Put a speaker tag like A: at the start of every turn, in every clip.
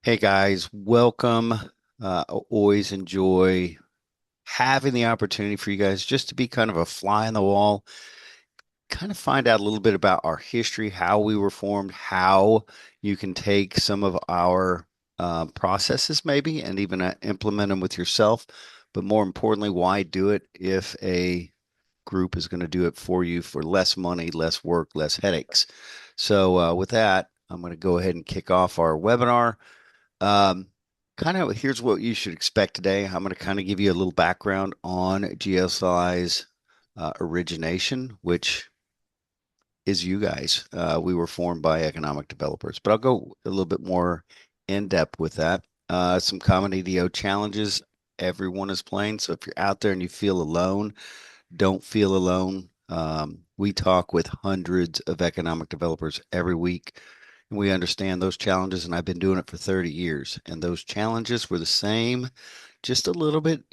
A: Hey guys, welcome. Always enjoy having the opportunity for you guys just to be kind of a fly on the wall, kind of find out a little bit about our history, how we were formed, how you can take some of our processes maybe and even implement them with yourself. But more importantly, why do it if a group is going to do it for you for less money, less work, less headaches? So, with that, I'm going to go ahead and kick off our webinar. Um, Kind of here's what you should expect today. I'm going to kind of give you a little background on GSLI's origination, which is you guys. We were formed by economic developers, but I'll go a little bit more in depth with that. Some common EDO challenges everyone is playing. So if you're out there and you feel alone, don't feel alone. We talk with hundreds of economic developers every week, and we understand those challenges. And I've been doing it for 30 years, and those challenges were the same, just a little bit,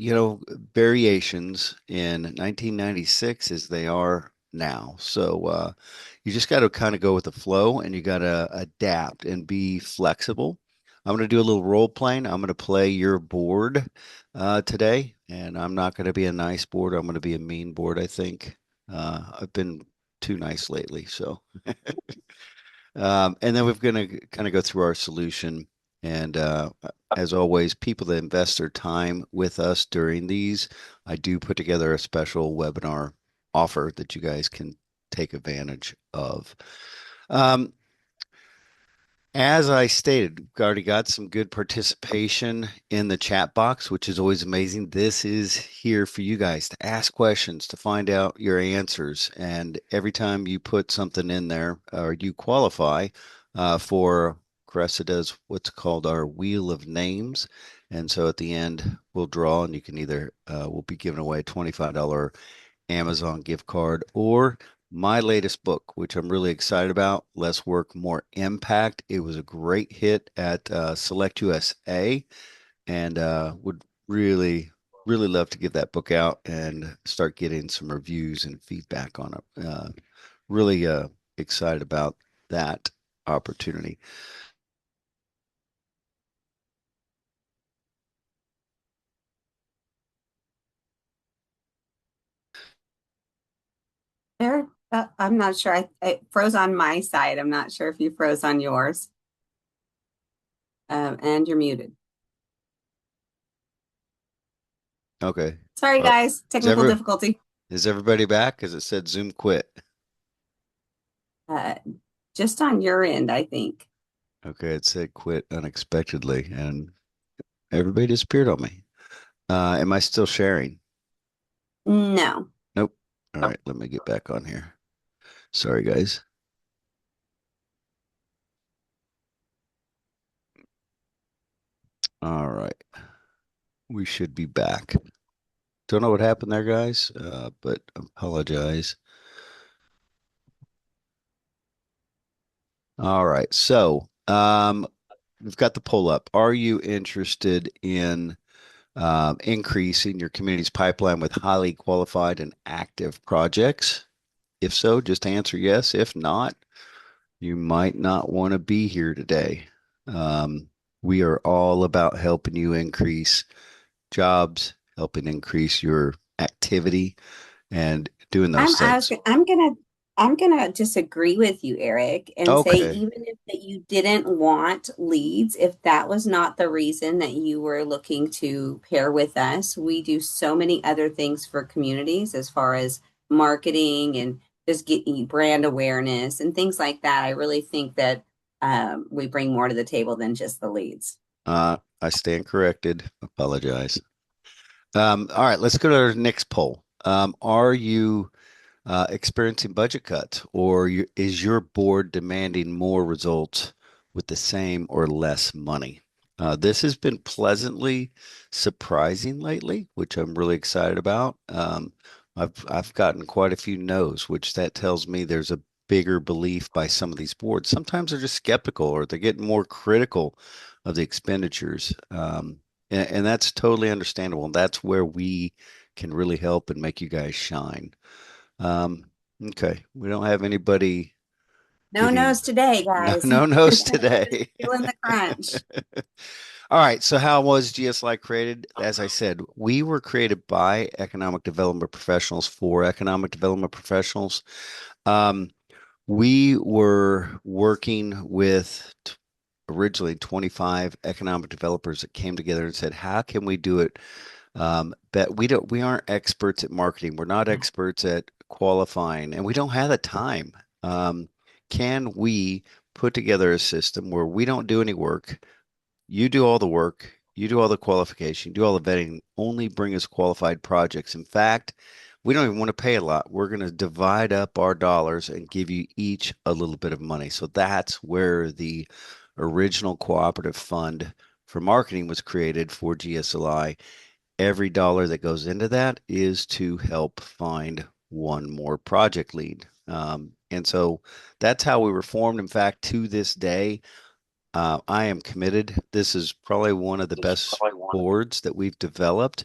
A: variations in 1996 as they are now. So you just got to kind of go with the flow, and you got to adapt and be flexible. I'm going to do a little role playing. I'm going to play your board today, and I'm not going to be a nice board. I'm going to be a mean board, I think. I've been too nice lately, so. And then we're going to kind of go through our solution. And as always, people that invest their time with us during these, I do put together a special webinar offer that you guys can take advantage of. Um, as I stated, we've already got some good participation in the chat box, which is always amazing. This is here for you guys to ask questions, to find out your answers. And every time you put something in there or you qualify for Cressa does what's called our Wheel of Names. And so at the end, we'll draw and you can either, we'll be giving away a $25 Amazon gift card, or my latest book, which I'm really excited about, Less Work, More Impact. It was a great hit at Select USA, and would really, really love to get that book out and start getting some reviews and feedback on it. Really excited about that opportunity.
B: Eric, I'm not sure. I froze on my side. I'm not sure if you froze on yours. And you're muted.
A: Okay.
B: Sorry,
A: Well,
B: guys.
A: is
B: Technical
A: ever
B: difficulty.
A: is everybody back? Because it said Zoom quit.
B: Uh, just on your end, I think.
A: Okay, it said quit unexpectedly, and everybody disappeared on me. Am I still sharing?
B: No.
A: Nope. All right, let me get back on here. Sorry, guys. All right, we should be back. Don't know what happened there, guys, but apologize. All right, so we've got the poll up. Are you interested in increasing your community's pipeline with highly qualified and active projects? If so, just answer yes. If not, you might not want to be here today. We are all about helping you increase jobs, helping increase your activity, and doing those
B: I'm
A: things.
B: asking, I'm gonna disagree with you, Eric, and say
A: Okay.
B: even if that you didn't want leads, if that was not the reason that you were looking to pair with us, we do so many other things for communities as far as marketing and just getting you brand awareness and things like that. I really think that we bring more to the table than just the leads.
A: I stand corrected. Apologize. All right, let's go to our next poll. Are you experiencing budget cuts, or is your board demanding more results with the same or less money? This has been pleasantly surprising lately, which I'm really excited about. I've gotten quite a few no's, which that tells me there's a bigger belief by some of these boards. Sometimes they're just skeptical, or they're getting more critical of the expenditures, and that's totally understandable. And that's where we can really help and make you guys shine. Um, okay, we don't have anybody
B: No
A: give you
B: nose today,
A: no
B: guys.
A: no no's
B: Just
A: today.
B: feeling the crunch.
A: All right, so how was GSLI created? As I said, we were created by economic development professionals for economic development professionals. Um, we were working with originally 25 economic developers that came together and said, how can we do it? But we aren't experts at marketing. We're not experts at qualifying, and we don't have the time. Um, can we put together a system where we don't do any work? You do all the work, you do all the qualification, do all the vetting, only bring us qualified projects. In fact, we don't even want to pay a lot. We're going to divide up our dollars and give you each a little bit of money. So that's where the original cooperative fund for marketing was created for GSLI. Every dollar that goes into that is to help find one more project lead. And so that's how we were formed. In fact, to this day, I am committed. This is probably one of the best boards that we've developed.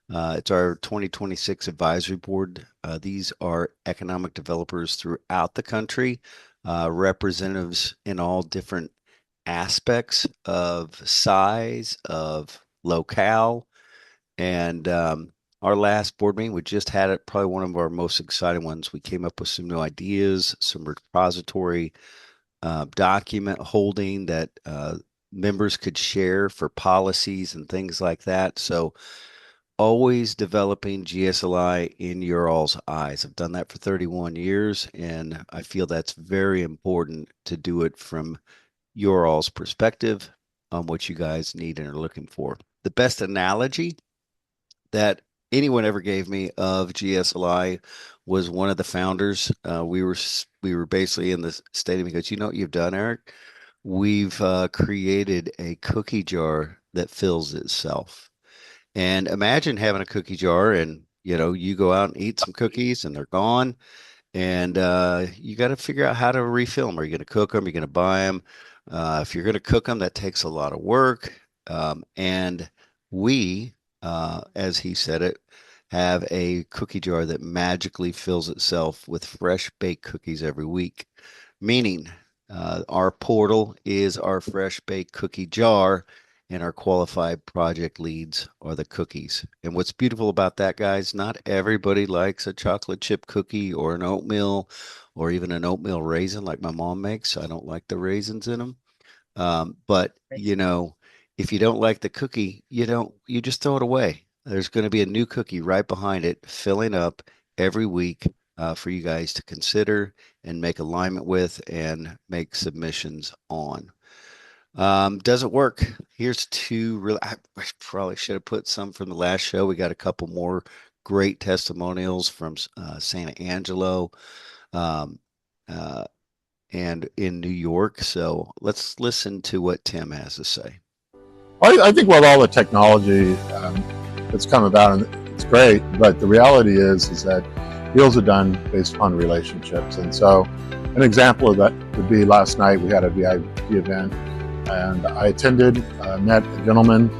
A: It's our 2026 advisory board. These are economic developers throughout the country, representatives in all different aspects of size, of locale. And our last board meeting, we just had it, probably one of our most exciting ones. We came up with some new ideas, some repository document holding that members could share for policies and things like that. So always developing GSLI in your all's eyes. I've done that for 31 years, and I feel that's very important to do it from your all's perspective on what you guys need and are looking for. The best analogy that anyone ever gave me of GSLI was one of the founders. We were basically in the stadium. He goes, "You know what you've done, Eric? We've created a cookie jar that fills itself." And imagine having a cookie jar, and you go out and eat some cookies, and they're gone. And you got to figure out how to refill them. Are you going to cook them? Are you going to buy them? If you're going to cook them, that takes a lot of work. And we, as he said it, have a cookie jar that magically fills itself with fresh baked cookies every week. Meaning, our portal is our fresh baked cookie jar, and our qualified project leads are the cookies. And what's beautiful about that, guys, not everybody likes a chocolate chip cookie or an oatmeal or even an oatmeal raisin like my mom makes. I don't like the raisins in them. But if you don't like the cookie, you just throw it away. There's going to be a new cookie right behind it, filling up every week for you guys to consider and make alignment with and make submissions on. Does it work? Here's two really, I probably should have put some from the last show. We got a couple more great testimonials from Santa Angelo um, uh, and in New York. So let's listen to what Tim has to say.
C: I think with all the technology that's come about, and it's great, but the reality is that deals are done based upon relationships. And so an example of that would be last night we had a VIP event, and I attended, met a gentleman,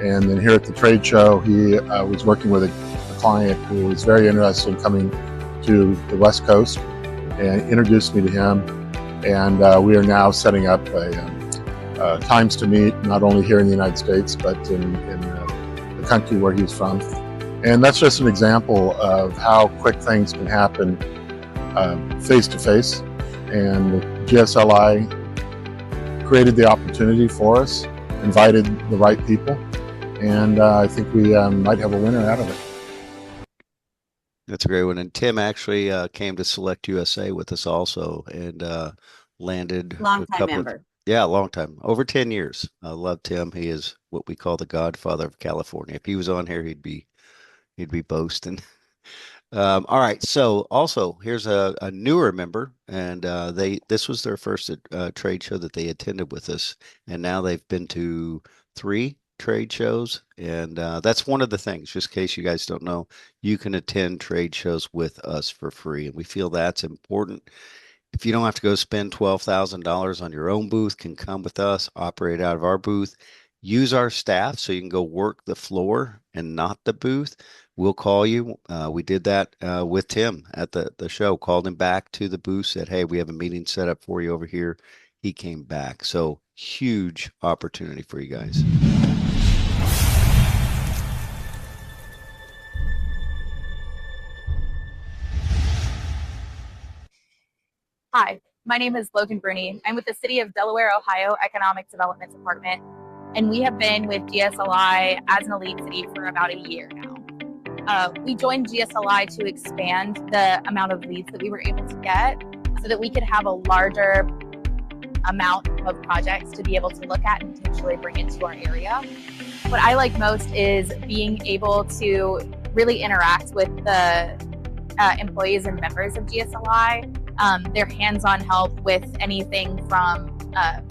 C: and then here at the trade show, he was working with a client who was very interested in coming to the West Coast and introduced me to him. And we are now setting up times to meet, not only here in the United States, but in the country where he's from. And that's just an example of how quick things can happen face to face. And GSLI created the opportunity for us, invited the right people, and I think we might have a winner out of it.
A: That's a great one. And Tim actually came to Select USA with us also and landed
B: Long
A: a
B: time
A: couple of,
B: member.
A: yeah, a long time, over 10 years. I love Tim. He is what we call the Godfather of California. If he was on here, he'd be boasting. All right. So also here's a newer member, and this was their first trade show that they attended with us, and now they've been to three trade shows, and that's one of the things. Just in case you guys don't know, you can attend trade shows with us for free, and we feel that's important. If you don't have to go spend $12,000 on your own booth, can come with us, operate out of our booth, use our staff so you can go work the floor and not the booth, we'll call you. We did that with Tim at the show, called him back to the booth, said, "Hey, we have a meeting set up for you over here." He came back. So huge opportunity for you guys.
D: Hi, my name is Logan Bruni. I'm with the City of Delaware, Ohio Economic Development Department, and we have been with GSLI as an elite city for about a year now. We joined GSLI to expand the amount of leads that we were able to get so that we could have a larger amount of projects to be able to look at and potentially bring into our area. What I like most is being able to really interact with the employees and members of GSLI, their hands-on help with anything from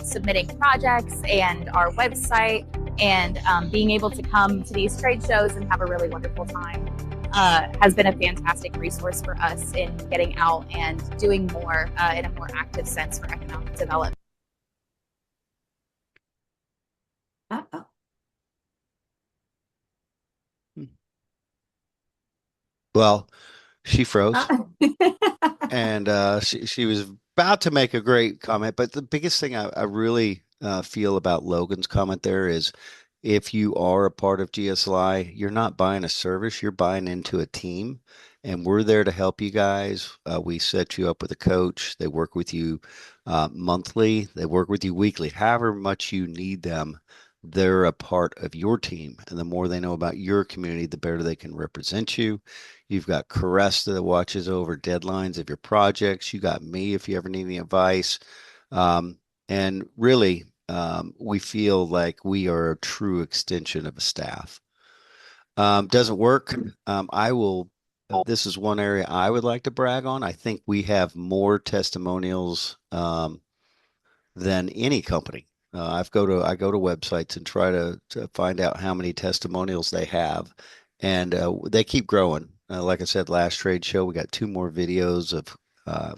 D: submitting projects and our website, and being able to come to these trade shows and have a really wonderful time has been a fantastic resource for us in getting out and doing more in a more active sense for economic development.
B: Uh-oh.
A: Well, she froze.
B: Uh-oh.
A: And she was about to make a great comment, but the biggest thing I really feel about Logan's comment there is if you are a part of GSLI, you're not buying a service, you're buying into a team, and we're there to help you guys. We set you up with a coach. They work with you monthly, they work with you weekly, however much you need them. They're a part of your team, and the more they know about your community, the better they can represent you. You've got Caresta that watches over deadlines of your projects. You got me if you ever need any advice. And really, we feel like we are a true extension of a staff. Doesn't work. I will. This is one area I would like to brag on. I think we have more testimonials than any company. I go to websites and try to find out how many testimonials they have, and they keep growing. Like I said, last trade show we got two more videos of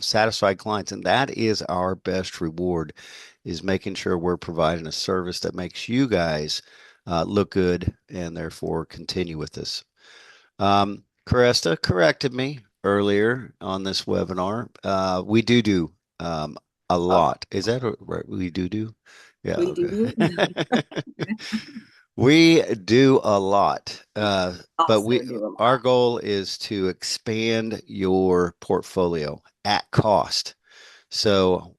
A: satisfied clients, and that is our best reward, is making sure we're providing a service that makes you guys look good and therefore continue with this. Cresta corrected me earlier on this webinar. We do a
B: Oh,
A: lot. Is that right? We do? Yeah,
B: we do.
A: okay. We do a lot. But
B: Also do a
A: our
B: lot.
A: goal is to expand your portfolio at cost. So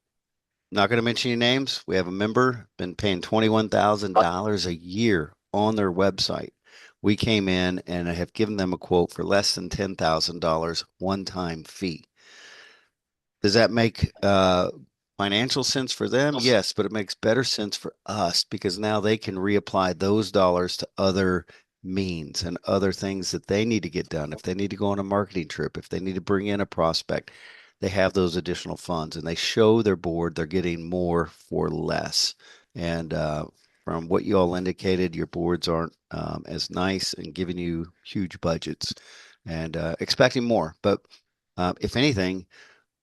A: not going to mention any names. We have a member been paying $21,000 a year on their website. We came in and have given them a quote for less than $10,000 one-time fee. Does that make financial sense for them? Yes, but it makes better sense for us because now they can reapply those dollars to other means and other things that they need to get done. If they need to go on a marketing trip, if they need to bring in a prospect, they have those additional funds and they show their board they're getting more for less. And from what you all indicated, your boards aren't as nice and giving you huge budgets and expecting more. But if anything,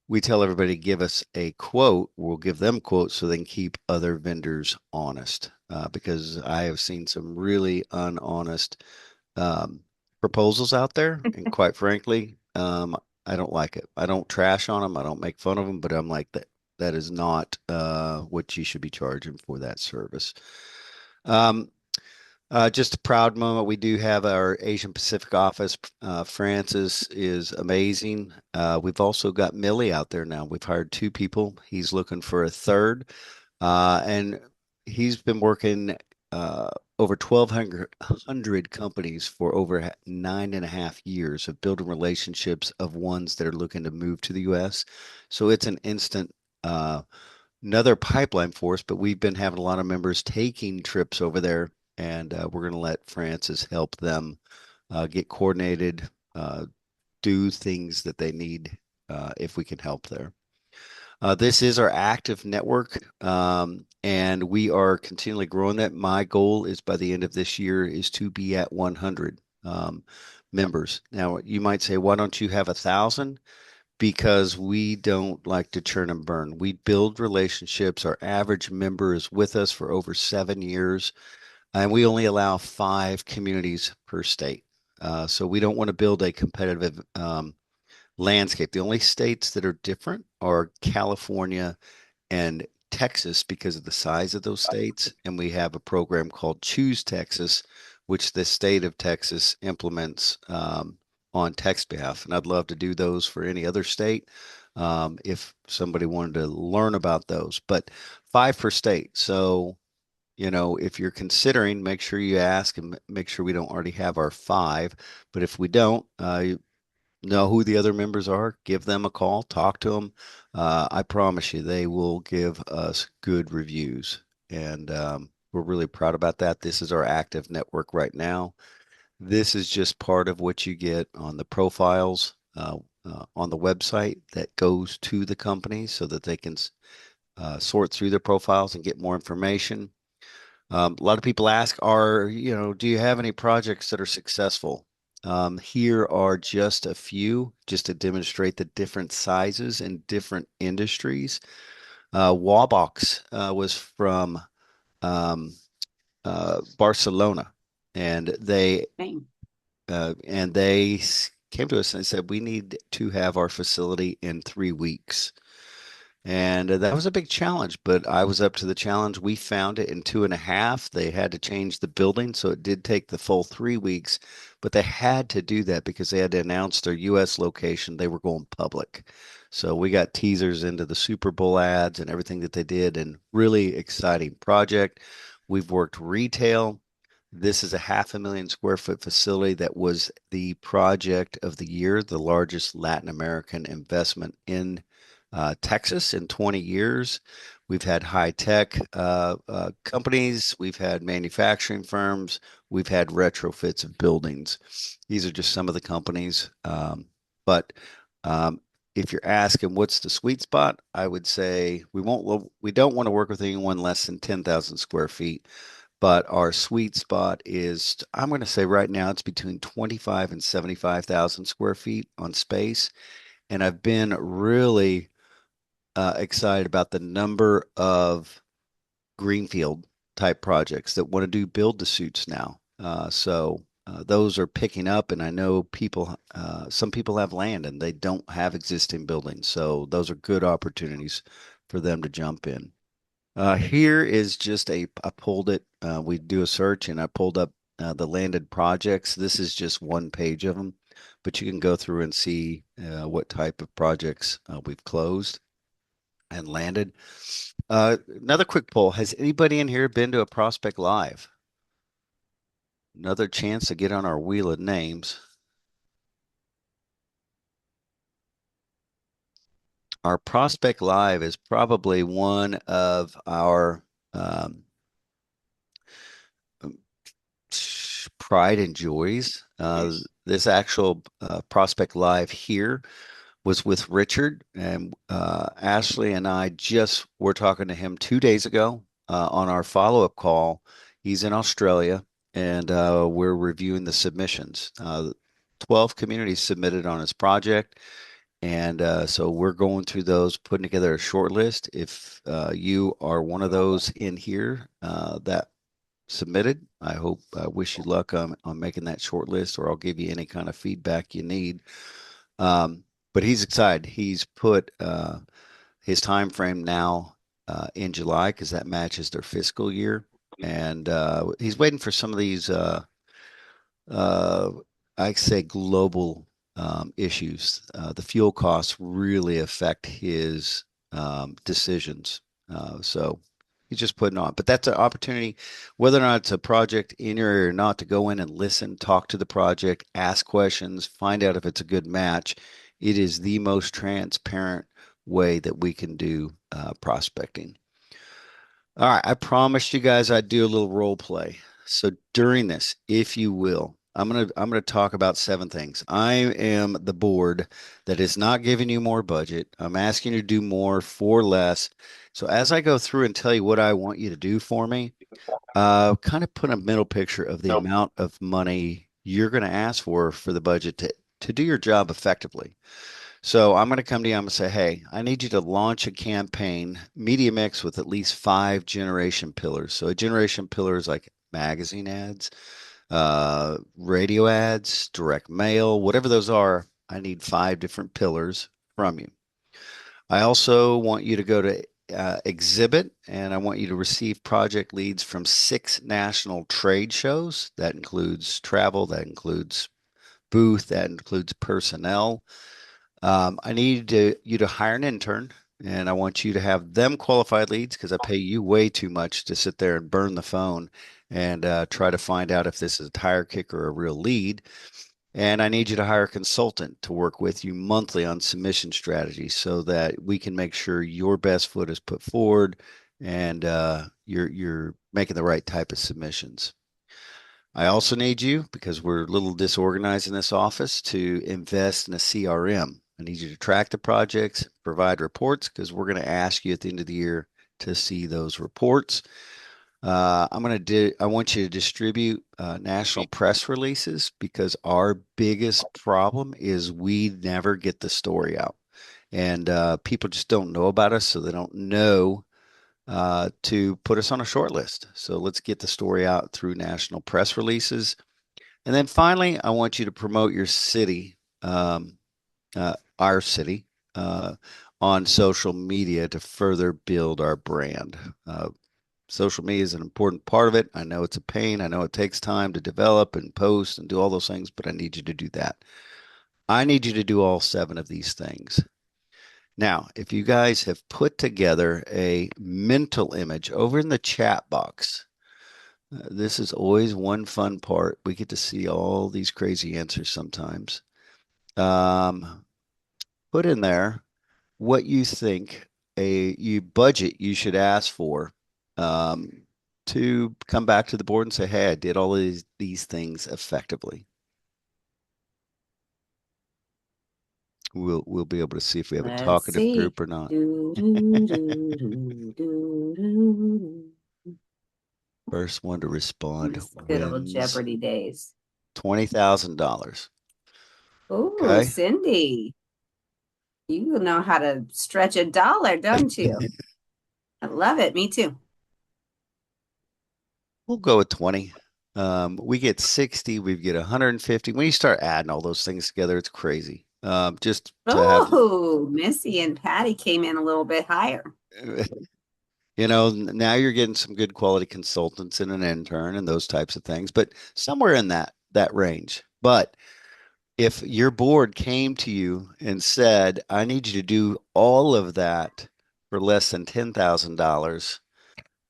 A: we tell everybody to give us a quote. We'll give them quotes so they can keep other vendors honest. Because I have seen some really unhonest proposals out there, and quite frankly, I don't like it. I don't trash on them. I don't make fun of them, but I'm like that. That is not what you should be charging for that service. Um, just a proud moment. We do have our Asian Pacific office. Francis is amazing. We've also got Millie out there now. We've hired two people. He's looking for a third. And he's been working over 1,200 companies for over 9.5 years of building relationships of ones that are looking to move to the U.S. So it's an instant another pipeline for us, but we've been having a lot of members taking trips over there, and we're going to let Francis help them get coordinated, do things that they need if we can help there. This is our active network, and we are continually growing that. My goal is by the end of this year is to be at 100 members. Now, you might say, why don't you have 1,000? Because we don't like to churn and burn. We build relationships. Our average member is with us for over 7 years. and we only allow 5 communities per state. So we don't want to build a competitive landscape. The only states that are different are California and Texas because of the size of those states. And we have a program called Choose Texas, which the state of Texas implements on Texas behalf. And I'd love to do those for any other state if somebody wanted to learn about those. But 5 per state. So, if you're considering, make sure you ask and make sure we don't already have our 5. But if we don't, you know who the other members are, give them a call, talk to them. I promise you, they will give us good reviews. And we're really proud about that. This is our active network right now. This is just part of what you get on the profiles on the website that goes to the company so that they can sort through their profiles and get more information. A lot of people ask, do you have any projects that are successful? Here are just a few, just to demonstrate the different sizes and different industries. Wallbox was from um, Barcelona, and they came to us and said, we need to have our facility in 3 weeks. And that was a big challenge, but I was up to the challenge. We found it in 2.5. They had to change the building, so it did take the full 3 weeks, but they had to do that because they had to announce their US location. They were going public. So we got teasers into the Super Bowl ads and everything that they did, and really exciting project. We've worked retail. This is a 500,000 square foot facility that was the project of the year, the largest Latin American investment in Texas in 20 years. We've had high tech companies, we've had manufacturing firms, we've had retrofits of buildings. These are just some of the companies. But if you're asking what's the sweet spot, I would say we don't want to work with anyone less than 10,000 square feet. But our sweet spot is, I'm going to say right now, it's between 25 and 75,000 square feet on space. And I've been really excited about the number of greenfield type projects that want to do build to suits now. So those are picking up, and I know some people have land and they don't have existing buildings. So those are good opportunities for them to jump in. Here is just I pulled it. We do a search and I pulled up the landed projects. This is just one page of them, but you can go through and see what type of projects we've closed and landed. Another quick poll. Has anybody in here been to a Prospect Live? Another chance to get on our wheel of names. Our Prospect Live is probably one of our pride and joys. This actual Prospect Live here was with Richard, and Ashley and I just were talking to him 2 days ago on our follow-up call. He's in Australia, and we're reviewing the submissions. 12 communities submitted on his project, and so we're going through those, putting together a short list. If you are one of those in here that submitted, I wish you luck on making that short list, or I'll give you any kind of feedback you need. But he's excited. He's put his time frame now in July because that matches their fiscal year, and he's waiting for some of these uh, I say global issues. The fuel costs really affect his decisions. So he's just putting on. But that's an opportunity, whether or not it's a project in your area or not, to go in and listen, talk to the project, ask questions, find out if it's a good match. It is the most transparent way that we can do prospecting. All right, I promised you guys I'd do a little role play. So during this, if you will, I'm gonna talk about 7 things. I am the board that is not giving you more budget. I'm asking you to do more for less. So as I go through and tell you what I want you to do for me, kind of put a middle picture of the amount of money you're going to ask for the budget to do your job effectively. So I'm going to come to you. I'm going to say, hey, I need you to launch a campaign, media mix with at least 5 generation pillars. So a generation pillar is like magazine ads, radio ads, direct mail, whatever those are. I need 5 different pillars from you. I also want you to go to Exhibit, and I want you to receive project leads from 6 national trade shows. That includes travel, that includes booth, that includes personnel. I need you to hire an intern, and I want you to have them qualified leads because I pay you way too much to sit there and burn the phone and try to find out if this is a tire kicker or a real lead. And I need you to hire a consultant to work with you monthly on submission strategy so that we can make sure your best foot is put forward and you're making the right type of submissions. I also need you, because we're a little disorganized in this office, to invest in a CRM. I need you to track the projects, provide reports, because we're going to ask you at the end of the year to see those reports. I want you to distribute national press releases because our biggest problem is we never get the story out. And people just don't know about us, so they don't know to put us on a short list. So let's get the story out through national press releases. And then finally, I want you to promote your city, our city, uh, on social media to further build our brand. Social media is an important part of it. I know it's a pain. I know it takes time to develop and post and do all those things, but I need you to do that. I need you to do all 7 of these things. Now, if you guys have put together a mental image over in the chat box, this is always one fun part. We get to see all these crazy answers sometimes. Um, Put in there what you think a you budget you should ask for um, to come back to the board and say, "Hey, I did all of these things effectively." We'll be able to see if we have a
B: Let's
A: talkative
B: see.
A: group or not.
B: Do, do, do, do, do, do.
A: First one to respond
B: Miss good old
A: wins
B: Jeopardy days.
A: $20,000.
B: Ooh,
A: Okay.
B: Cindy, you know how to stretch a dollar, don't you? I love it. Me too.
A: We'll go with 20. We get 60, we get 150. When you start adding all those things together, it's crazy. Just to have,
B: Oh, Missy and Patty came in a little bit higher.
A: now you're getting some good quality consultants and an intern and those types of things, but somewhere in that range. But if your board came to you and said, "I need you to do all of that for less than $10,000,"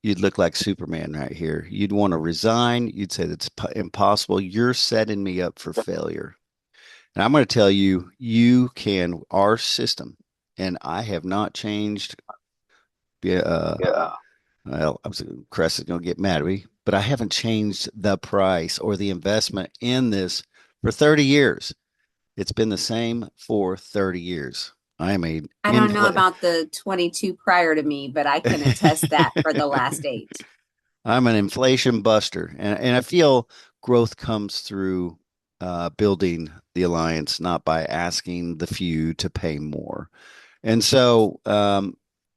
A: you'd look like Superman right here. You'd want to resign. You'd say that's impossible. You're setting me up for failure. And I'm going to tell you, you can, our system, and I have not changed.
B: Yeah.
A: Well, Crest is going to get mad at me, but I haven't changed the price or the investment in this for 30 years. It's been the same for 30 years. I am a
B: I don't know
A: infl
B: about the 22 prior to me, but I can attest that for the last 8.
A: I'm an inflation buster, and I feel growth comes through building the alliance, not by asking the few to pay more. And so,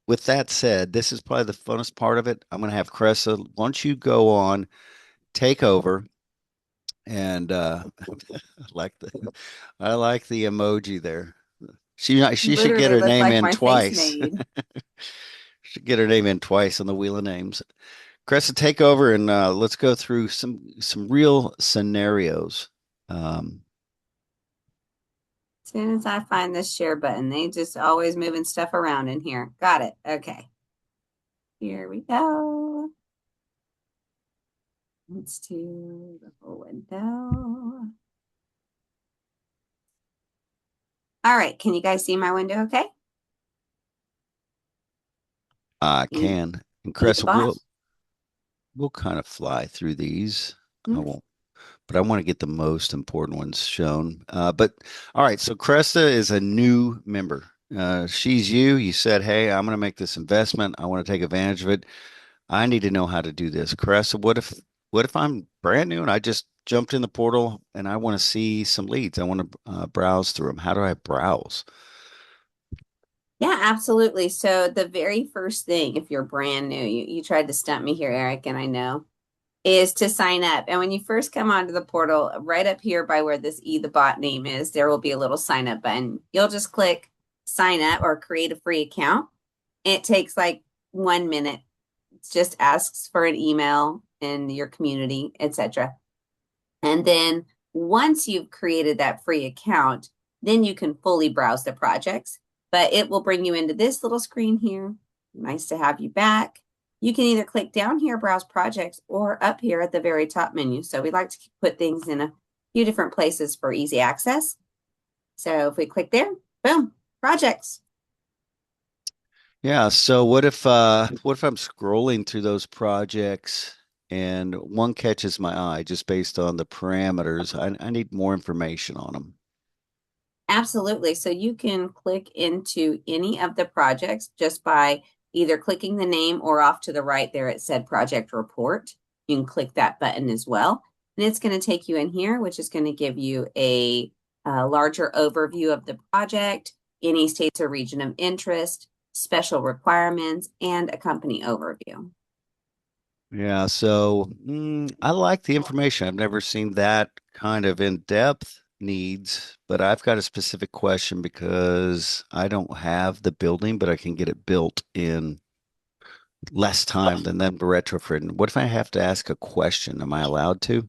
A: with that said, this is probably the funnest part of it. I'm going to have Cressa, once you go on, take over, and I like the emoji there. She should get
B: Literally
A: her
B: looked
A: name
B: like
A: in
B: my face
A: twice.
B: made.
A: Should get her name in twice on the wheel of names. Cressa, take over and let's go through some real scenarios. Um,
B: As soon as I find this share button, they just always moving stuff around in here. Got it. Okay. Here we go. Let's do the whole window. All right. Can you guys see my window okay?
A: I
B: Need,
A: can. And
B: need the
A: Cressa,
B: boss?
A: we'll kind of fly through these. I
B: Hmm?
A: won't, but I want to get the most important ones shown. But all right, so Cresta is a new member. She's you. You said, "Hey, I'm going to make this investment. I want to take advantage of it. I need to know how to do this." Cresta, what if I'm brand new and I just jumped in the portal and I want to see some leads? I want to browse through them. How do I browse?
B: Yeah, absolutely. So the very first thing, if you're brand new, you tried to stump me here, Eric, and I know. is to sign up. And when you first come onto the portal, right up here by where this the bot name is, there will be a little sign up button. You'll just click sign up or create a free account. It takes like 1 minute. It just asks for an email in your community, etc. And then once you've created that free account, then you can fully browse the projects. But it will bring you into this little screen here. Nice to have you back. You can either click down here, browse projects, or up here at the very top menu. So we like to put things in a few different places for easy access. So if we click there, boom, projects.
A: Yeah, so what if I'm scrolling through those projects and one catches my eye just based on the parameters? I need more information on them.
B: Absolutely. So you can click into any of the projects just by either clicking the name or off to the right there it said project report. You can click that button as well. And it's going to take you in here, which is going to give you a larger overview of the project, any states or region of interest, special requirements, and a company overview.
A: Yeah, so I like the information. I've never seen that kind of in-depth needs, but I've got a specific question because I don't have the building, but I can get it built in less time than them retrofitting. What if I have to ask a question? Am I allowed to?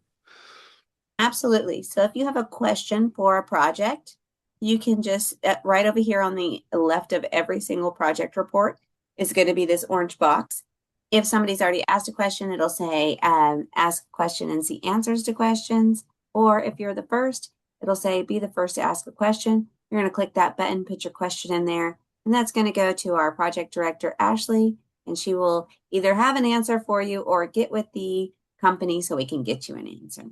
B: Absolutely. So if you have a question for a project, you can just right over here on the left of every single project report is going to be this orange box. If somebody's already asked a question, it'll say ask a question and see answers to questions. Or if you're the first, it'll say be the first to ask a question. You're going to click that button, put your question in there, and that's going to go to our project director, Ashley, and she will either have an answer for you or get with the company so we can get you an answer.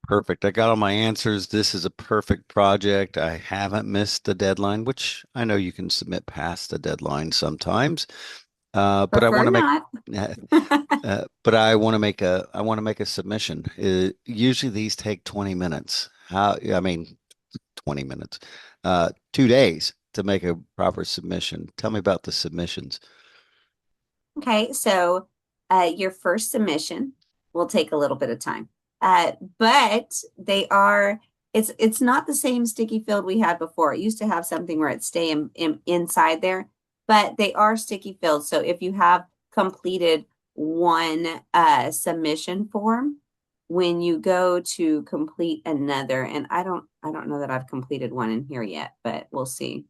A: Perfect. I got all my answers. This is a perfect project. I haven't missed the deadline, which I know you can submit past the deadline sometimes. But I want
B: Prefer
A: to make,
B: not.
A: but I want to make a submission. Usually these take 20 minutes. I mean, 20 minutes, 2 days to make a proper submission. Tell me about the submissions.
B: Okay, so your first submission will take a little bit of time. But it's not the same sticky field we had before. It used to have something where it stay inside there, but they are sticky fields. So if you have completed one submission form, when you go to complete another, and I don't know that I've completed one in here yet, but we'll see.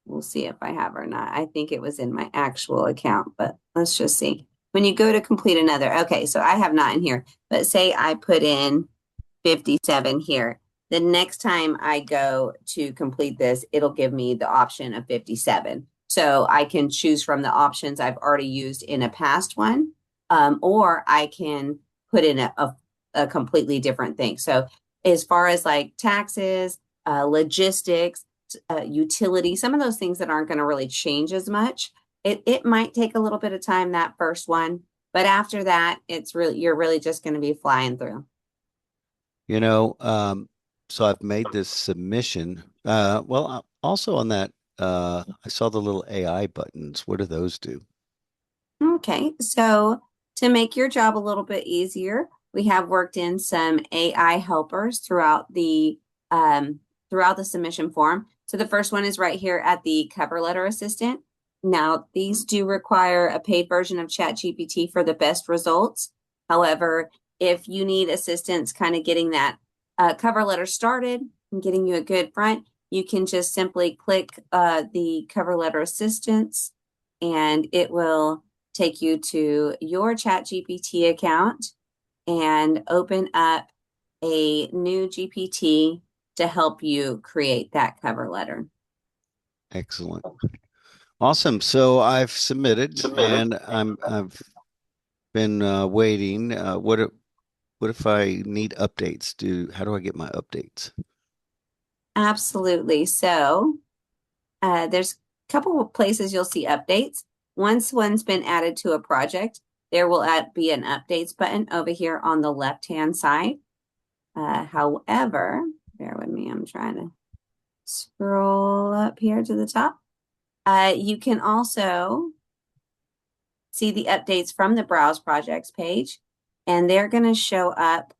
B: We'll see if I have or not. I think it was in my actual account, but let's just see. When you go to complete another, okay, so I have not in here, but say I put in 57 here. The next time I go to complete this, it'll give me the option of 57. So I can choose from the options I've already used in a past one, or I can put in a completely different thing. So as far as like taxes, logistics, utility, some of those things that aren't going to really change as much. It might take a little bit of time that first one, but after that, you're really just going to be flying through.
A: You know, so I've made this submission. Also on that, I saw the little AI buttons. What do those do?
B: Okay, so to make your job a little bit easier, we have worked in some AI helpers um, throughout the submission form. So the first one is right here at the cover letter assistant. Now, these do require a paid version of ChatGPT for the best results. However, if you need assistance kind of getting that cover letter started and getting you a good front, you can just simply click the cover letter assistance and it will take you to your ChatGPT account and open up a new GPT to help you create that cover letter.
A: Excellent. Awesome. So I've submitted and I've been waiting. What if I need updates? How do I get my updates?
B: Absolutely. So there's a couple of places you'll see updates. Once one's been added to a project, there will be an updates button over here on the left-hand side. However, bear with me, I'm trying to scroll up here to the top. You can also see the updates from the Browse Projects page, and they're going to show up.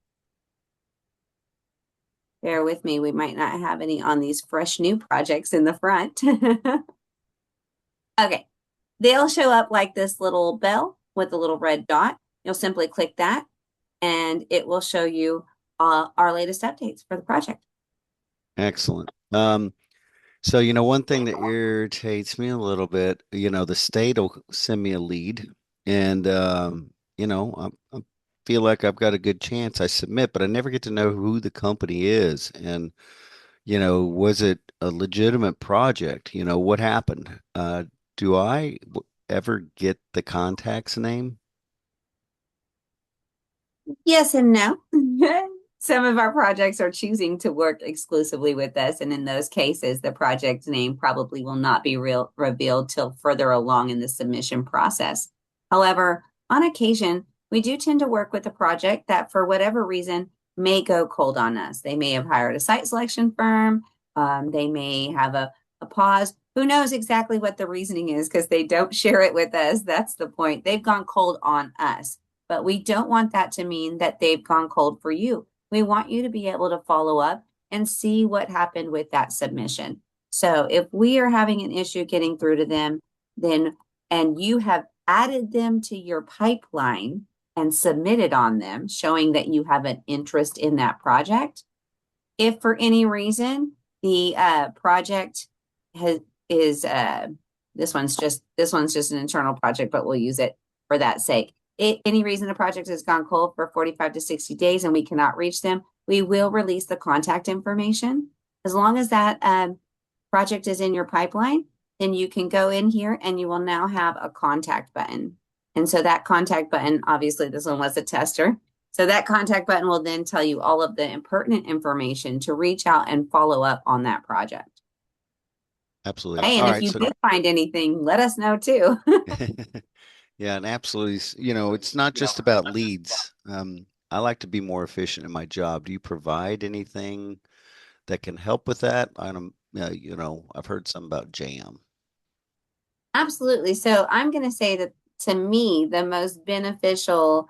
B: Bear with me, we might not have any on these fresh new projects in the front. Okay, they'll show up like this little bell with a little red dot. You'll simply click that, and it will show you our latest updates for the project.
A: Excellent. So, one thing that irritates me a little bit, the state will send me a lead and, I feel like I've got a good chance. I submit, but I never get to know who the company is. And, was it a legitimate project? What happened? Do I ever get the contact's name?
B: Yes and no. Some of our projects are choosing to work exclusively with us, and in those cases, the project name probably will not be revealed till further along in the submission process. However, on occasion, we do tend to work with a project that, for whatever reason, may go cold on us. They may have hired a site selection firm. They may have a pause. Who knows exactly what the reasoning is because they don't share it with us. That's the point. They've gone cold on us, but we don't want that to mean that they've gone cold for you. We want you to be able to follow up and see what happened with that submission. So if we are having an issue getting through to them, then and you have added them to your pipeline and submitted on them, showing that you have an interest in that project. If for any reason the project is this one's just an internal project, but we'll use it for that sake. Any reason the project has gone cold for 45 to 60 days and we cannot reach them, we will release the contact information. As long as that project is in your pipeline, then you can go in here and you will now have a contact button. And so that contact button, obviously this one was a tester. So that contact button will then tell you all of the pertinent information to reach out and follow up on that project.
A: Absolutely.
B: Hey, and
A: All
B: if
A: right.
B: you
A: So,
B: do find anything, let us know too.
A: yeah, and absolutely, it's not just about leads. I like to be more efficient in my job. Do you provide anything that can help with that? I've heard some about Jam.
B: Absolutely. So I'm going to say that to me, the most beneficial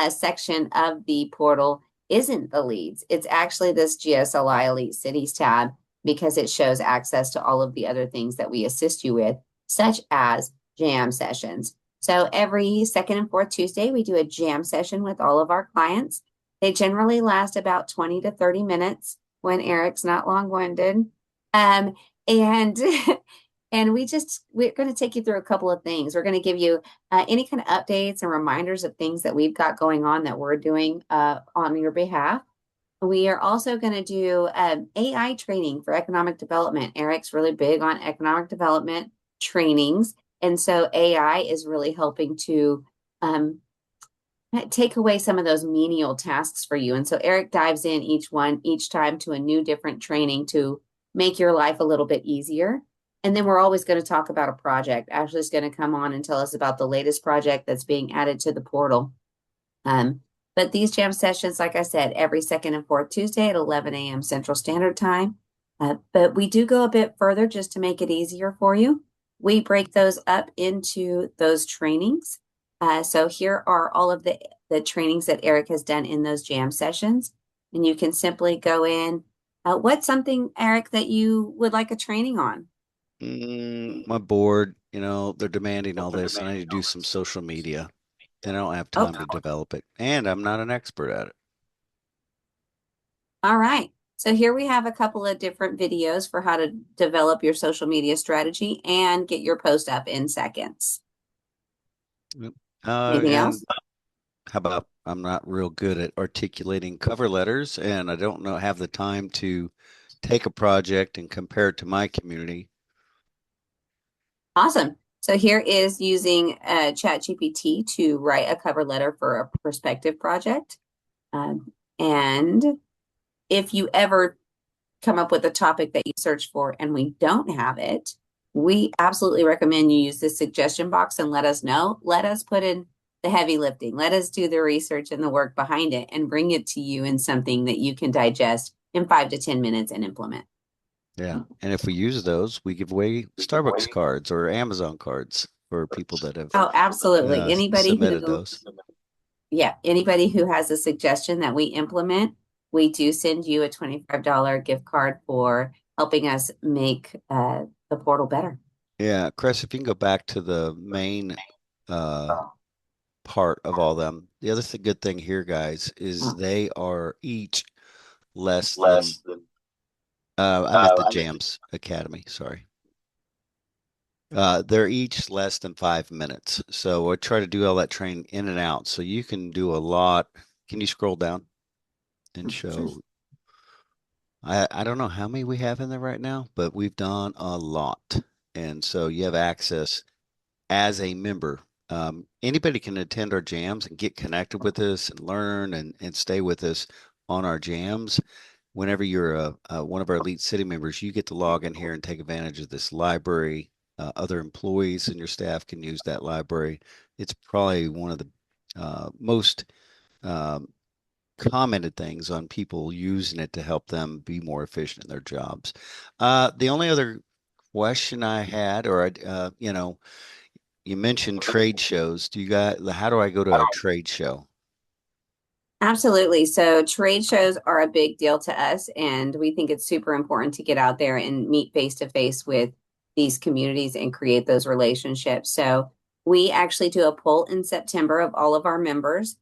B: section of the portal isn't the leads. It's actually this GSLI Elite Cities tab because it shows access to all of the other things that we assist you with, such as jam sessions. So every second and fourth Tuesday, we do a jam session with all of our clients. They generally last about 20 to 30 minutes when Eric's not long-winded. And And we're going to take you through a couple of things. We're going to give you any kind of updates and reminders of things that we've got going on that we're doing on your behalf. We are also going to do AI training for economic development. Eric's really big on economic development trainings. And so AI is really helping to take away some of those menial tasks for you. And so Eric dives in each time to a new different training to make your life a little bit easier. And then we're always going to talk about a project. Ashley's going to come on and tell us about the latest project that's being added to the portal. But these jam sessions, like I said, every second and fourth Tuesday at 11 a.m. Central Standard Time. But we do go a bit further just to make it easier for you. We break those up into those trainings. So here are all of the trainings that Eric has done in those jam sessions. And you can simply go in. What's something, Eric, that you would like a training on?
A: My board, they're demanding all this, and I need to do some social media, and I don't have time to develop it, and I'm not an expert at it.
B: All right. So here we have a couple of different videos for how to develop your social media strategy and get your post up in seconds. Anything else?
A: How about I'm not real good at articulating cover letters, and I don't have the time to take a project and compare it to my community.
B: Awesome. So here is using ChatGPT to write a cover letter for a prospective project. And if you ever come up with a topic that you search for and we don't have it, we absolutely recommend you use this suggestion box and let us know. Let us put in the heavy lifting. Let us do the research and the work behind it and bring it to you in something that you can digest in 5 to 10 minutes and implement.
A: Yeah. And if we use those, we give away Starbucks cards or Amazon cards. for people that have
B: Oh, absolutely. Anybody
A: submitted
B: who,
A: those.
B: yeah, anybody who has a suggestion that we implement, we do send you a $25 gift card for helping us make the portal better.
A: Yeah, Chris, if you can go back to the main uh, part of all them. The other good thing here, guys, is they are each less than, I'm at the Jams Academy, sorry. They're each less than 5 minutes. So I try to do all that training in and out. So you can do a lot. Can you scroll down and
B: Sure.
A: show? I don't know how many we have in there right now, but we've done a lot. And so you have access as a member. Anybody can attend our jams and get connected with us and learn and stay with us on our jams. Whenever you're one of our elite city members, you get to log in here and take advantage of this library. Other employees and your staff can use that library. It's probably one of the most um, commented things on people using it to help them be more efficient in their jobs. The only other question I had, you mentioned trade shows. How do I go to a trade show?
B: Absolutely. So trade shows are a big deal to us, and we think it's super important to get out there and meet face to face with these communities and create those relationships. So we actually do a poll in September of all of our members,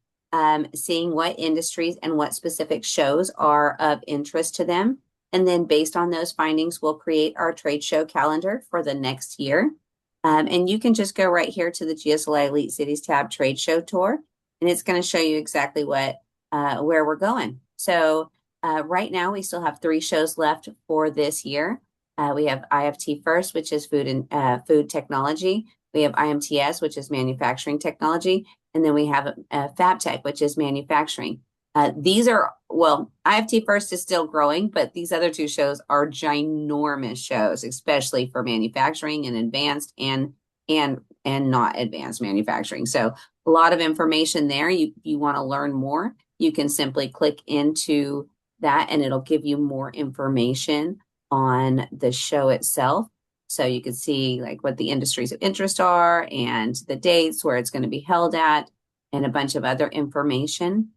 B: seeing what industries and what specific shows are of interest to them. And then based on those findings, we'll create our trade show calendar for the next year. And you can just go right here to the GSLI Elite Cities tab trade show tour, and it's going to show you exactly where we're going. So right now we still have 3 shows left for this year. We have IFT First, which is food technology. We have IMTS, which is manufacturing technology, and then we have Fab Tech, which is manufacturing. These are, well, IFT First is still growing, but these other 2 shows are ginormous shows, especially for manufacturing and advanced and not advanced manufacturing. So a lot of information there. You want to learn more, you can simply click into that and it'll give you more information on the show itself. So you can see like what the industries of interest are and the dates where it's going to be held at and a bunch of other information.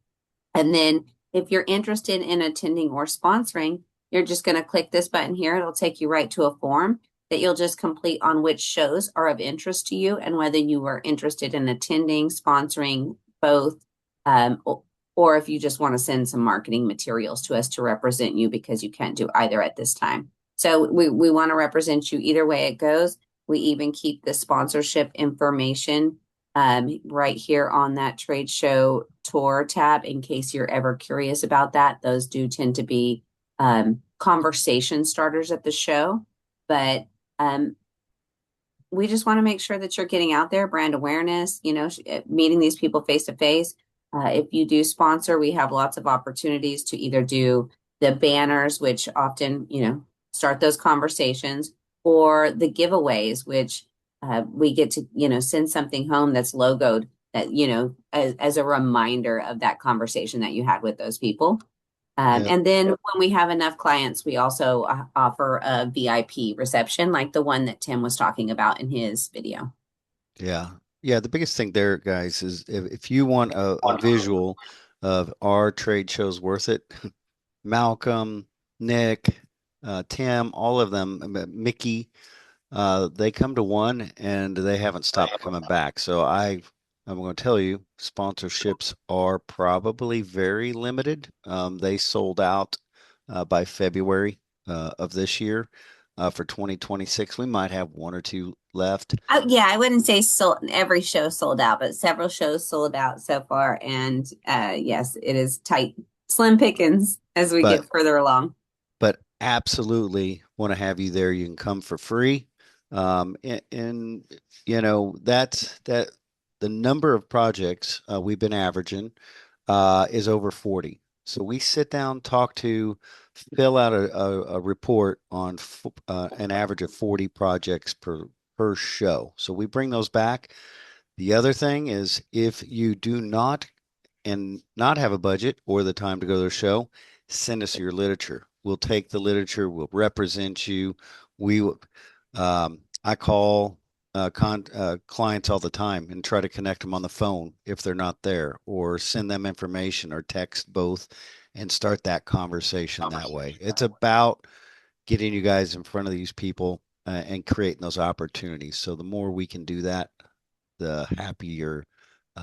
B: And then if you're interested in attending or sponsoring, you're just going to click this button here. It'll take you right to a form that you'll just complete on which shows are of interest to you and whether you are interested in attending, sponsoring, both, um, or if you just want to send some marketing materials to us to represent you because you can't do either at this time. So we want to represent you either way it goes. We even keep the sponsorship information right here on that trade show tour tab in case you're ever curious about that. Those do tend to be conversation starters at the show, but we just want to make sure that you're getting out there, brand awareness, meeting these people face to face. If you do sponsor, we have lots of opportunities to either do the banners, which often, start those conversations, or the giveaways, which we get to, send something home that's logoed that, as a reminder of that conversation that you had with those people.
A: Yeah,
B: And then when we have enough clients, we also offer a VIP reception, like the one that Tim was talking about in his video.
A: yeah, yeah. The biggest thing there, guys, is if you want a visual of our trade shows worth it, Malcolm, Nick, Tim, all of them, Mickey. They come to one and they haven't stopped coming back. So I'm going to tell you, sponsorships are probably very limited. They sold out by February of this year. For 2026, we might have one or two left.
B: Oh, yeah, I wouldn't say every show sold out, but several shows sold out so far. And yes, it is tight, slim pickings as we
A: But
B: get further along.
A: absolutely want to have you there. You can come for free. And that's that the number of projects we've been averaging is over 40. So we sit down, fill out a report on an average of 40 projects per show. So we bring those back. The other thing is if you do not have a budget or the time to go to the show, send us your literature. We'll take the literature, we'll represent you. We, I call clients all the time and try to connect them on the phone if they're not there, or send them information or text both and start that conversation that way. It's about getting you guys in front of these people and creating those opportunities. So the more we can do that, the happier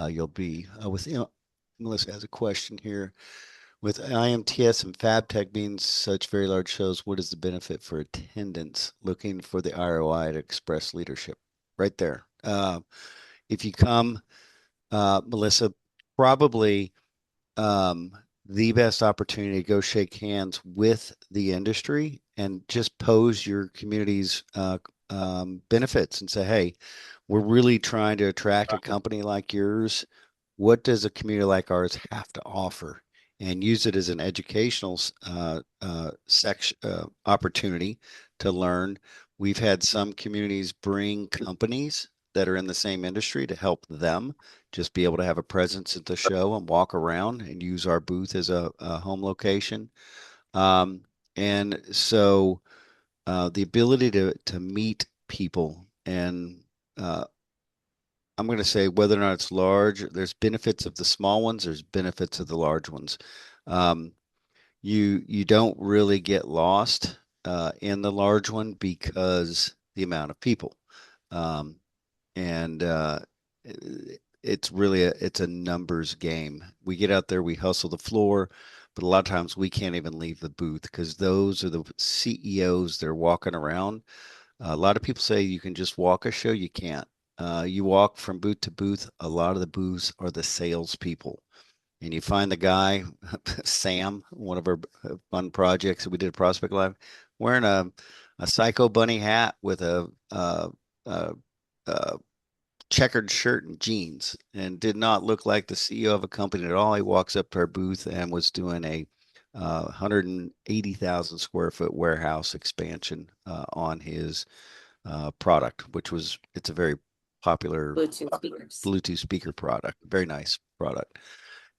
A: you'll be. Melissa has a question here. With IMTS and FabTech being such very large shows, what is the benefit for attendance? Looking for the ROI to express leadership. Right there. If you come, Melissa, probably um, the best opportunity to go shake hands with the industry and just pose your community's benefits and say, hey, we're really trying to attract a company like yours. What does a community like ours have to offer? And use it as an educational section opportunity to learn. We've had some communities bring companies that are in the same industry to help them just be able to have a presence at the show and walk around and use our booth as a home location. Um, and so the ability to meet people and I'm going to say whether or not it's large, there's benefits of the small ones, there's benefits of the large ones. Um, you don't really get lost in the large one because the amount of people. Um, and it's really it's a numbers game. We get out there, we hustle the floor, but a lot of times we can't even leave the booth because those are the CEOs. They're walking around. A lot of people say you can just walk a show. You can't. You walk from booth to booth. A lot of the booths are the salespeople, and you find the guy, Sam, one of our fun projects that we did at Prospect Live, wearing a Psycho Bunny hat with a checkered shirt and jeans, and did not look like the CEO of a company at all. He walks up to our booth and was doing a 180,000 square foot warehouse expansion on his product, which was it's a very popular
B: Bluetooth speakers.
A: Bluetooth speaker product, very nice product.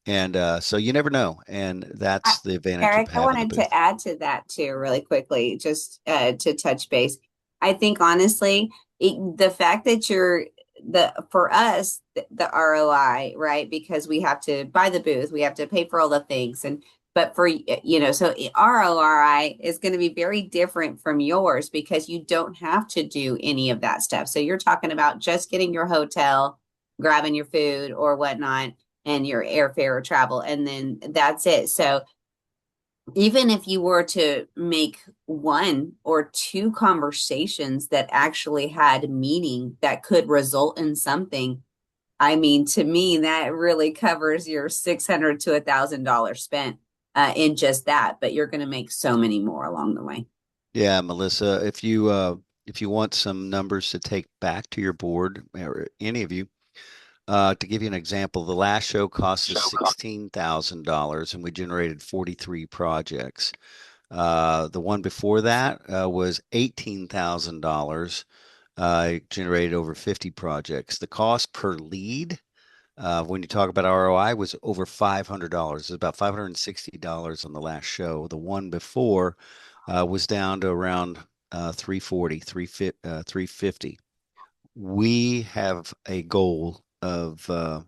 A: And so you never know, and
B: I,
A: that's the advantage of
B: Eric, I
A: having the
B: wanted to
A: booth.
B: add to that too, really quickly, just to touch base. I think honestly, the fact that you're the for us the ROI, right? Because we have to buy the booth, we have to pay for all the things, and but for so ROI is going to be very different from yours because you don't have to do any of that stuff. So you're talking about just getting your hotel, grabbing your food or whatnot and your airfare or travel, and then that's it. So even if you were to make one or two conversations that actually had meaning that could result in something, I mean, to me, that really covers your 600 to $1,000 spent in just that. But you're going to make so many more along the way.
A: Yeah, Melissa, if you want some numbers to take back to your board, or any of you, to give you an example, the last show cost us $16,000 and we generated 43 projects. The one before that was $18,000. Generated over 50 projects. The cost per lead, when you talk about ROI, was over $500. It's about $560 on the last show. The one before was down to around 340, 350. We have a goal of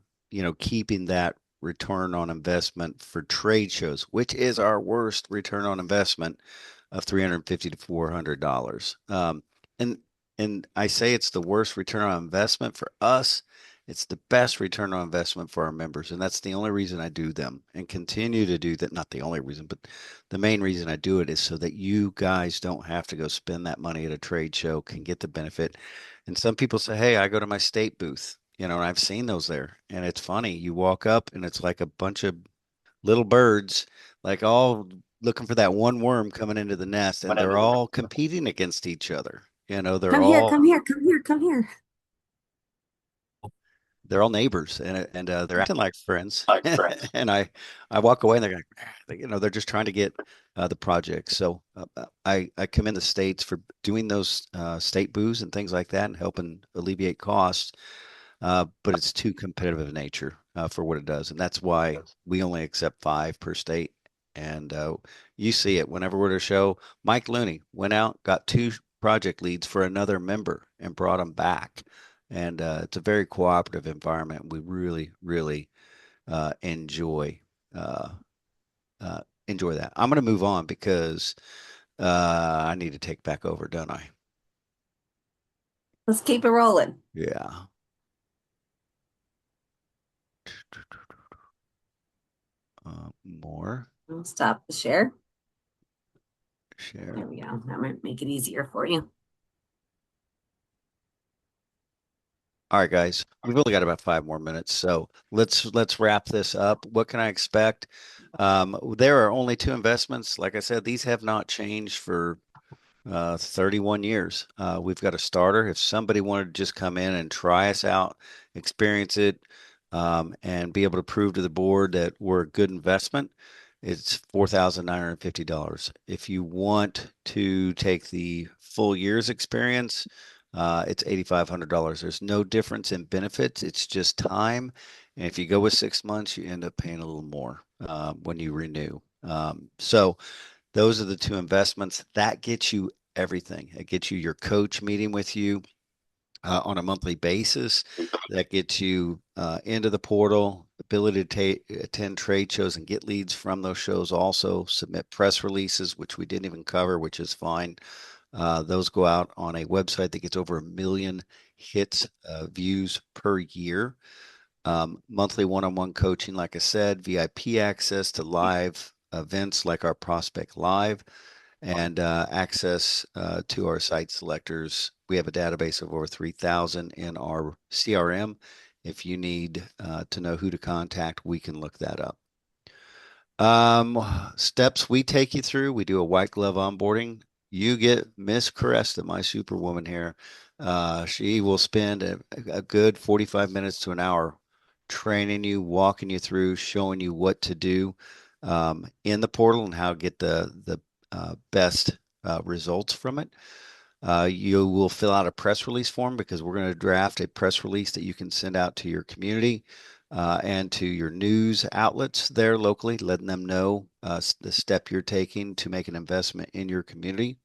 A: keeping that return on investment for trade shows, which is our worst return on investment of 350 to $400. And and I say it's the worst return on investment for us. It's the best return on investment for our members, and that's the only reason I do them and continue to do that. Not the only reason, but the main reason I do it is so that you guys don't have to go spend that money at a trade show, can get the benefit. And some people say, hey, I go to my state booth, and I've seen those there. And it's funny. You walk up and it's like a bunch of little birds, like all looking for that one worm coming into the nest, and they're all competing against each other.
B: Come here, come here, come here, come here.
A: They're all neighbors, and they're acting like friends. And I walk away and they're like, they're just trying to get the project. So I commend the states for doing those state booths and things like that and helping alleviate costs. But it's too competitive of nature for what it does, and that's why we only accept 5 per state. And you see it whenever we're at a show. Mike Looney went out, got project leads for another member and brought them back. And it's a very cooperative environment. We really, really uh, enjoy uh, enjoy that. I'm going to move on because I need to take back over, don't I?
B: Let's keep it rolling.
A: Yeah. More
B: I'll stop the share.
A: share.
B: There we go. That might make it easier for you.
A: All right, guys, we've only got about 5 more minutes, so let's wrap this up. What can I expect? There are only two investments. Like I said, these have not changed for 31 years. We've got a starter. If somebody wanted to just come in and try us out, experience it, and be able to prove to the board that we're a good investment, it's $4,950. If you want to take the full year's experience, it's $8,500. There's no difference in benefits. It's just time. And if you go with 6 months, you end up paying a little more when you renew. So those are the two investments that get you everything. It gets you your coach meeting with you on a monthly basis. That gets you into the portal, ability to attend trade shows and get leads from those shows. Also, submit press releases, which we didn't even cover, which is fine. Those go out on a website that gets over 1 million hits, views per year. Monthly one-on-one coaching, like I said, VIP access to live events like our Prospect Live, and access to our site selectors. We have a database of over 3,000 in our CRM. If you need to know who to contact, we can look that up. Steps we take you through, we do a white glove onboarding. You get Miss Cresta, my superwoman here. She will spend a good 45 minutes to an hour training you, walking you through, showing you what to do in the portal and how to get the best results from it. You will fill out a press release form because we're going to draft a press release that you can send out to your community and to your news outlets there locally, letting them know the step you're taking to make an investment in your community.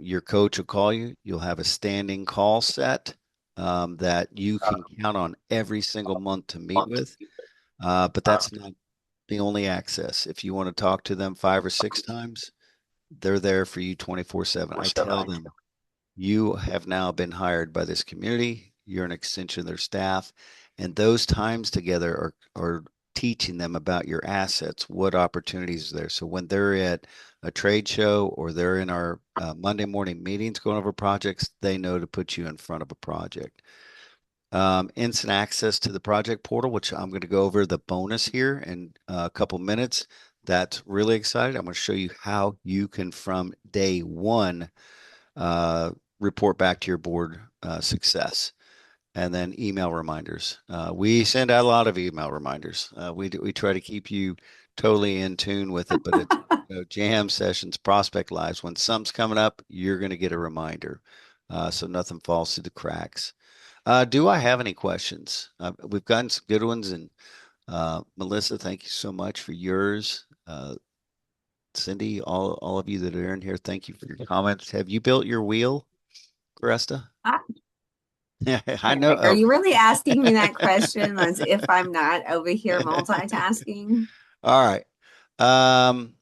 A: Your coach will call you. You'll have a standing call set that you can count on every single month to meet with. But that's not the only access. If you want to talk to them 5 or 6 times, they're there for you 24/7. I tell them, you have now been hired by this community. You're an extension of their staff. And those times together are teaching them about your assets, what opportunities are there. So when they're at a trade show or they're in our Monday morning meetings going over projects, they know to put you in front of a project. Instant access to the project portal, which I'm going to go over the bonus here in a couple minutes. That's really exciting. I'm going to show you how you can, from day one, report back to your board success. And then email reminders. We send out a lot of email reminders. We try to keep you totally in tune with it, but it's jam sessions, prospect lives. When something's coming up, you're going to get a reminder, so nothing falls through the cracks. Do I have any questions? We've gotten some good ones, and Melissa, thank you so much for yours. Cindy, all of you that are in here, thank you for your comments. Have you built your wheel, Cresta?
B: Ah,
A: Yeah, I know.
B: Eric, are you really asking me that question as if I'm not over here multitasking?
A: All right. Um,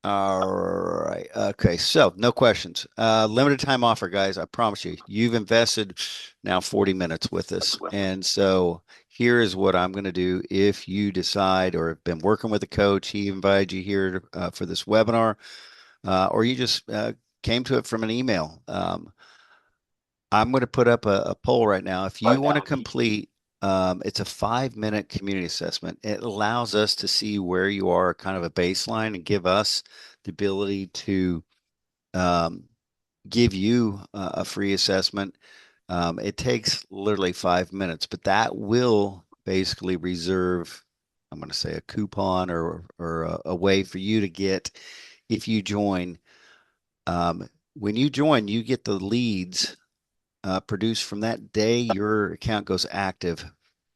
A: all right. Okay. So no questions. Limited time offer, guys. I promise you, you've invested now 40 minutes with us. And so here is what I'm going to do. If you decide or have been working with a coach, he invited you here for this webinar, or you just came to it from an email. I'm going to put up a poll right now. If you want to complete, it's a 5 minute community assessment. It allows us to see where you are, kind of a baseline, and give us the ability to um, give you a free assessment. It takes literally 5 minutes, but that will basically reserve, I'm going to say, a coupon or a way for you to get, if you join. When you join, you get the leads produced from that day your account goes active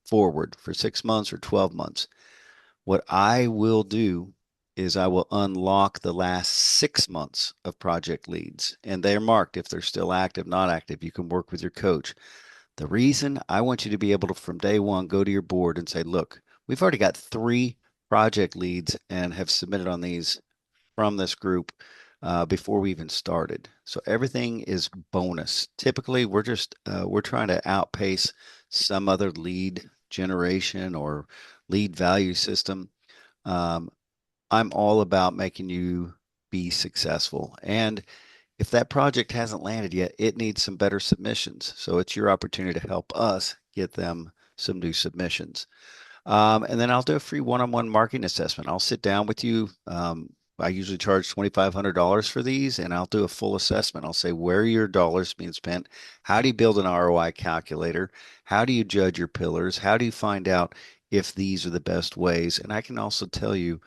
A: forward for 6 months or 12 months. What I will do is I will unlock the last 6 months of project leads, and they're marked if they're still active, not active. You can work with your coach. The reason I want you to be able to, from day one, go to your board and say, look, we've already got 3 project leads and have submitted on these from this group before we even started. So everything is bonus. Typically, we're trying to outpace some other lead generation or lead value system. Um, I'm all about making you be successful. And if that project hasn't landed yet, it needs some better submissions. So it's your opportunity to help us get them some new submissions. And then I'll do a free one-on-one marketing assessment. I'll sit down with you. I usually charge $2,500 for these, and I'll do a full assessment. I'll say, where are your dollars being spent? How do you build an ROI calculator? How do you judge your pillars? How do you find out if these are the best ways? And I can also tell you,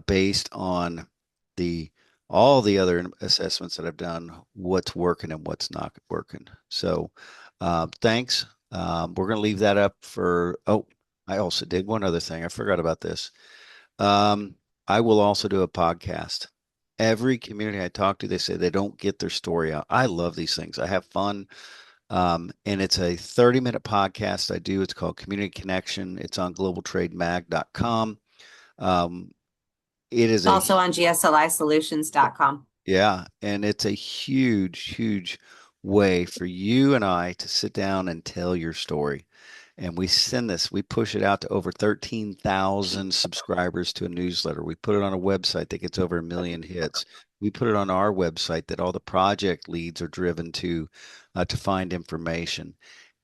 A: based on the all the other assessments that I've done, what's working and what's not working. So, thanks. We're going to leave that up for, oh, I also did one other thing. I forgot about this. Um, I will also do a podcast. Every community I talk to, they say they don't get their story out. I love these things. I have fun. And it's a 30-minute podcast I do. It's called Community Connection. It's on globaltrademag.com. Um, it is
B: It's
A: a,
B: also on GSLIsolutions.com.
A: yeah, and it's a huge way for you and I to sit down and tell your story. And we push it out to over 13,000 subscribers to a newsletter. We put it on a website that gets over 1 million hits. We put it on our website that all the project leads are driven to find information.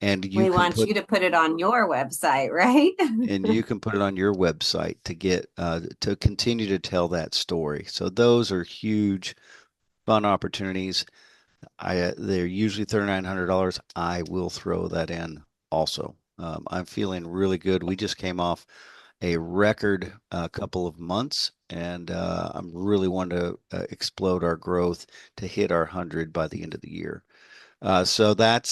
A: And you
B: We
A: can
B: want
A: put
B: you to put it on your website, right?
A: and you can put it on your website to get to continue to tell that story. So those are huge fun opportunities. They're usually $3,900. I will throw that in also. I'm feeling really good. We just came off a record couple of months, and I'm really wanting to explode our growth to hit our 100 by the end of the year. So that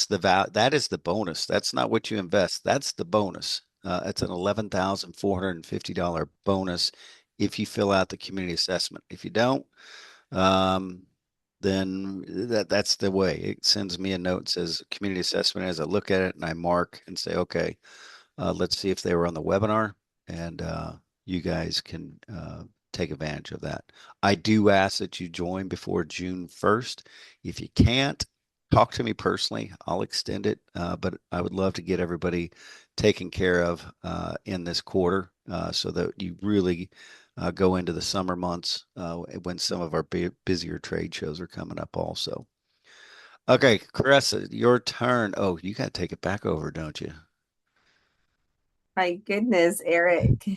A: is the bonus. That's not what you invest. That's the bonus. It's an $11,450 bonus if you fill out the community assessment. If you don't, um, then that's the way. It sends me a note, says community assessment. As I look at it and I mark and say, okay, let's see if they were on the webinar, and you guys can take advantage of that. I do ask that you join before June 1st. If you can't, talk to me personally. I'll extend it, but I would love to get everybody taken care of in this quarter so that you really go into the summer months when some of our busier trade shows are coming up also. Okay, Caressa, your turn. Oh, you got to take it back over, don't you?
B: My goodness, Eric.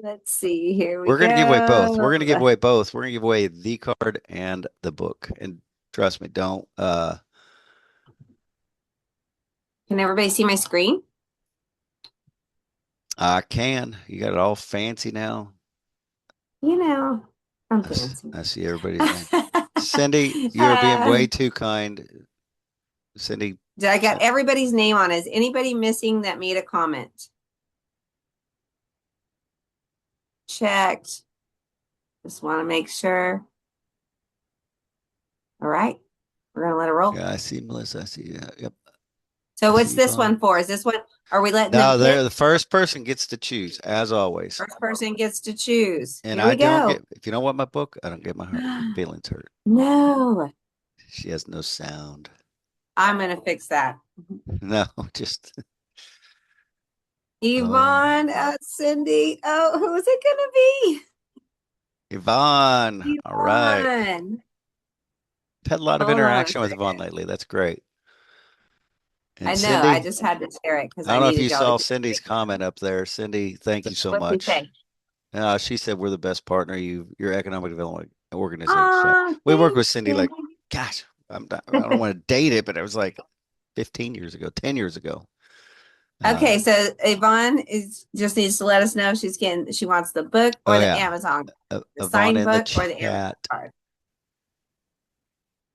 B: Let's see. Here we
A: We're going to give away both. We're
B: go.
A: going to give away both. We're going to give away the card and the book. And trust me, don't
B: Can everybody see my screen?
A: I can. You got it all fancy now.
B: You know, I'm fancy.
A: I see everybody's name. Cindy, you're being way too kind. Cindy,
B: I got everybody's name on. Is anybody missing that made a comment? Checked. Just want to make sure. All right. We're going to let it roll.
A: yeah, I see Melissa. I see. Yep.
B: So
A: I
B: what's
A: see
B: this
A: Yvonne.
B: one for? Is this one? Are we letting
A: No,
B: them pick?
A: the first person gets to choose, as always.
B: First person gets to choose.
A: And
B: Here we
A: I don't
B: go.
A: get, if you don't want my book, I don't get my feelings hurt.
B: No,
A: She has no sound.
B: I'm going to fix that.
A: No, just.
B: Yvonne, Cindy. Oh, who's it going to be?
A: Yvonne. All right.
B: Yvonne.
A: Had a lot of
B: Hold on a
A: interaction with Yvonne
B: second.
A: lately. That's great.
B: I
A: And
B: know. I
A: Cindy,
B: just had to share it because
A: I
B: I
A: don't know if you
B: needed y'all to
A: saw
B: do
A: Cindy's
B: it.
A: comment up there. Cindy, thank you so
B: What's she
A: much.
B: say?
A: She said we're the best partner your economic development organization.
B: Oh,
A: We worked with
B: thanks,
A: Cindy like,
B: Cindy.
A: gosh, I don't want to date it, but it was like 15 years ago, 10 years ago.
B: Okay, so Yvonne just needs to let us know she wants the book or
A: Oh
B: the
A: yeah,
B: Amazon, the
A: Yvonne
B: signed book or the Amazon card.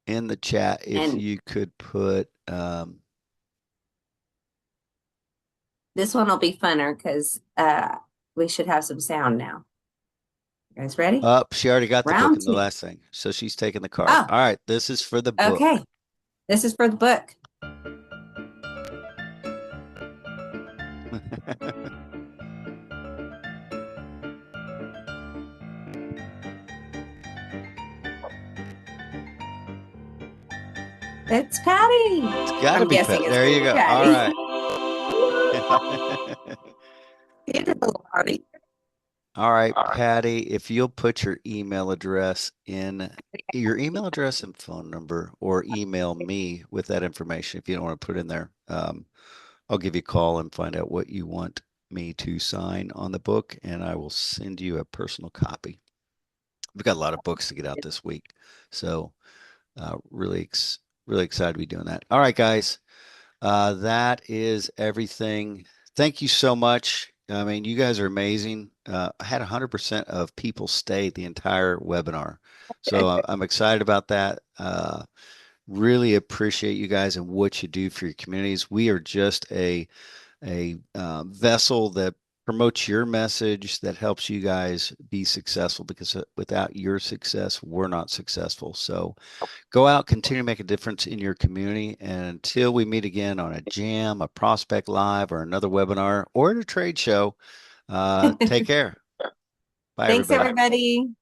A: In the chat, if
B: And
A: you could put
B: This one will be funner because we should have some sound now. You guys ready?
A: Up, she already got the book
B: Round
A: in the
B: two.
A: last thing, so she's taking the card.
B: Oh,
A: All right, this is for the
B: okay.
A: book.
B: This is for the book. It's Patty.
A: It's got to
B: I'm
A: be
B: guessing
A: pet.
B: it's
A: There
B: gonna
A: you
B: be
A: go. All
B: Patty.
A: right.
B: It's a little party.
A: All right, Patty, if you'll put your email address and phone number, or email me with that information if you don't want to put it in there. I'll give you a call and find out what you want me to sign on the book, and I will send you a personal copy. We've got a lot of books to get out this week, so really excited to be doing that. All right, guys. That is everything. Thank you so much. I mean, you guys are amazing. I had 100% of people stay the entire webinar. So I'm excited about that. Really appreciate you guys and what you do for your communities. We are just a vessel that promotes your message, that helps you guys be successful, because without your success, we're not successful. So go out, continue to make a difference in your community. And until we meet again on a jam, a prospect live, or another webinar, or at a trade show, take care. Bye,
B: Thanks,
A: everybody.
B: everybody.